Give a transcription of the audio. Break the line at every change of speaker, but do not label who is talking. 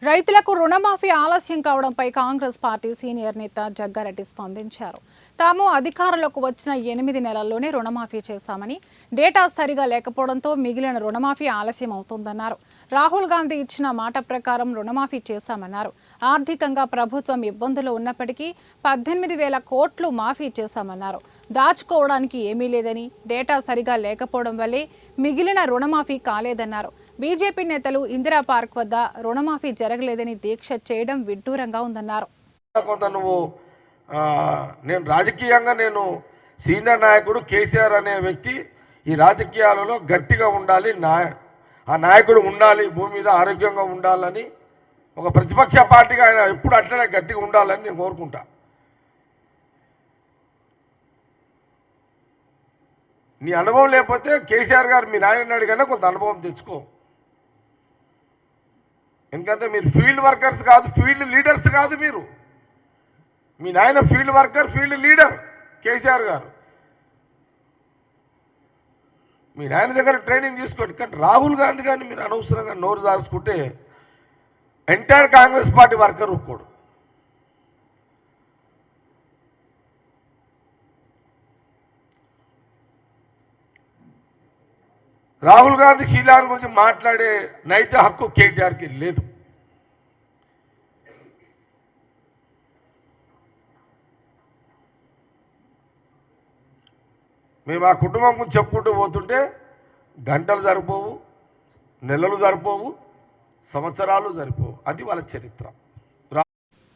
రైతులకు రుణమాఫీ ఆలస్యం కావడంపై కాంగ్రెస్ పార్టీ సీనియర్ నేత జగ్గారెడ్డి స్పందించారు. తాము అధికారంలోకి వచ్చిన 8 నెలల్లోనే రుణమాఫీ చేశామని, డేటా సరిగా లేకపోవడంతో మిగిలిన రుణమాఫీ ఆలస్యం అవుతోందన్నారు. రాహుల్ గాంధీ ఇచ్చిన మాట ప్రకారం రుణమాఫీ చేశామన్నారు. ఆర్థికంగా ప్రభుత్వం ఇబ్బందులు ఉన్నప్పటికీ 18,000 కోట్లు మాఫీ చేశామన్నారు. దాచుకోవడానికి ఏమీ లేదని, డేటా సరిగా లేకపోవడం వల్లే మిగిలిన రుణమాఫీ కాలేదన్నారు. బీజేపీ నేతలు ఇందిరా పార్క్ వద్ద రుణమాఫీ జరగలేదని దీక్ష చేయడం విడ్డూరంగా ఉందన్నారు.
నేను రాజకీయంగా సీనియర్ నాయకుడు కేసీఆర్ అనే వ్యక్తి ఈ రాజకీయాలలో గట్టిగా ఉండాలి, ఆ నాయకుడు ఉండాలి, భూమి మీద ఆరోగ్యంగా ఉండాలని ఒక ప్రతిపక్ష పార్టీగా ఆయన ఎప్పుడు అట్లనే గట్టిగా ఉండాలని నేను కోరుకుంటా. నీ అనుభవం లేకపోతే కేసీఆర్ గారు మీ నాయన అడిగినా కొంత అనుభవం తెచ్చుకో. ఎందుకంటే మీరు ఫీల్డ్ వర్కర్స్ కాదు, ఫీల్డ్ లీడర్స్ కాదు. మీరు మీ నాయన field worker, field leader KCR గారు. మీ నాయన దగ్గర ట్రైనింగ్ తీసుకోండి. కానీ రాహుల్ గాంధీ గారిని మీరు అనవసరంగా నోరు దాచుకుంటే ఎంటైర్ కాంగ్రెస్ పార్టీ వర్కర్ ఒప్పుకోడు. రాహుల్ గాంధీ శీలాన్ గురించి మాట్లాడే నైతిక హక్కు కేటీఆర్కి లేదు. మేము ఆ కుటుంబం గురించి చెప్పుకుంటూ పోతుంటే గంటలు సరిపోవు, నెలలు సరిపోవు, సంవత్సరాలు సరిపోవు. అది వాళ్ళ చరిత్ర.